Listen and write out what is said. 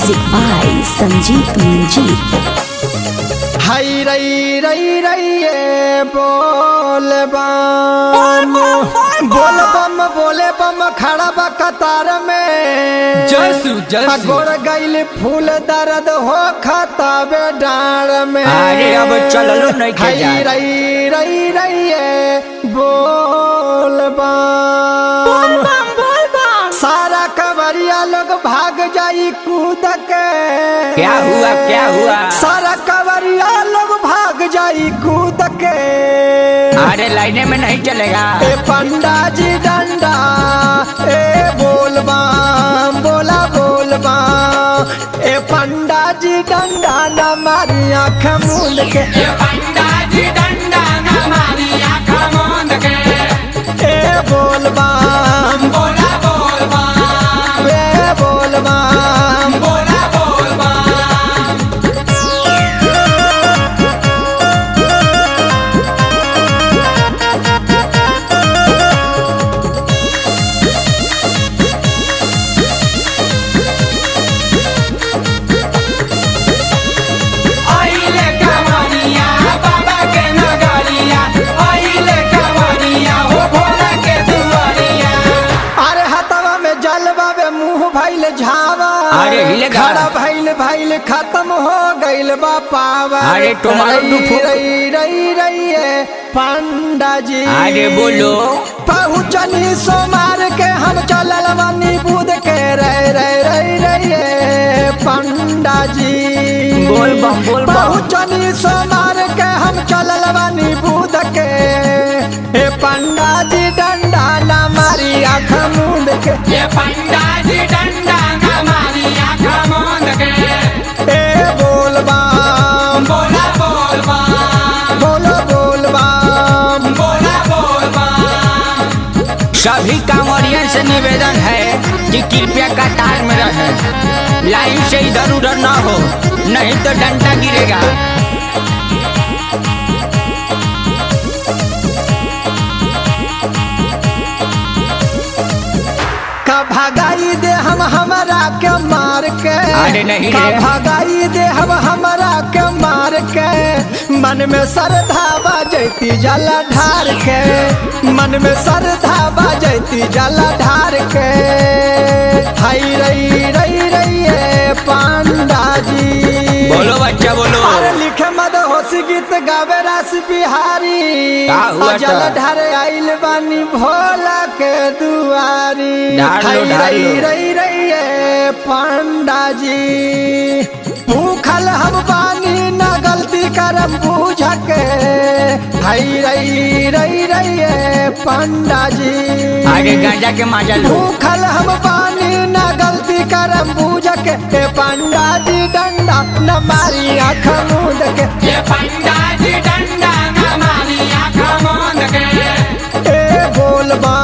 Music by Sanjeev Manjeet. हाय रई रई रई ये बोल बम बोल बम बोले बम खड़ा बा कतार में जसु गोर गैल फूल दर्द हो खताबे डार में। अरे अब चललो नहीं के हाय जाए। रई रई रई ये बोल बम सारा कवरिया लोग भाग जाई कूद के। क्या हुआ सारा कवरिया लोग भाग जाई कूद के। अरे लाइने में नहीं चलेगा। ए पंडा जी डंडा ए बोल बम बोला बोल बम। ए पंडा जी डंडा न मारी आँख मूंद के। ये पंडा जी डंडा न मारी आँख मूंद के। ए बोल बम बोला बोल बम ए बोल बम। बोला बोल बम। आइले कवरिया बाबा के नगरिया, आइले कवरिया हो भोला के दुआरिया। अरे हथवा में जलवा में मुंह भइल झावा। अरे हिलेगा। खड़ा भइल भइल खत्म हो गइल बा पावा। अरे तुम्हारा दुफो। रई रई रई ये पंडा जी। अरे बोलो। पहुँचनी सोमार के हम चलल बनी बुध के। रई रई रई रई ये पंडा जी। बोल बम बोल बम। पहुँचनी सोमार के हम चलल बनी बुध के। ए पंडा जी डंडा न मारी आँख मूंद के। ये पंडा जी डंडा न मारी आँख मूंद के। ए बोल बम बोला बोल बम बोलो बोल बम। बोला बोल बम। सभी कांवरियन से निवेदन है कि कृपया कतार में रहे, लाइन से इधर उधर ना हो, नहीं तो डंडा गिरेगा। का भगाई दे हम हमारा के मार के। अरे नहीं का रे। भगाई दे हम हमारा के मार के। मन में श्रद्धा बजती जला ढार के। मन में श्रद्धा बजती जला ढार के। हाय रई रई रई ये पांडा जी। बोलो बच्चा बोलो। अरे लिखे मद होशी गीत गावे रास बिहारी। का हुआ जल तो? ढार आइल बानी भोला के दुआरी। ढार लो, हाय ढार रई लो। रई रई ये पांडा जी। भूखल हम बानी न गलती करम बूझ के। हाय रई रई रई ये पांडा जी। आगे गांजा के माजा लो। भूखल हम बानी न गलती करम बूझ के। ए पंडा जी डंडा न मारी आँख मूंद के। ये पंडा जी डंडा न मारी आँख मूंद के। ए बोल बम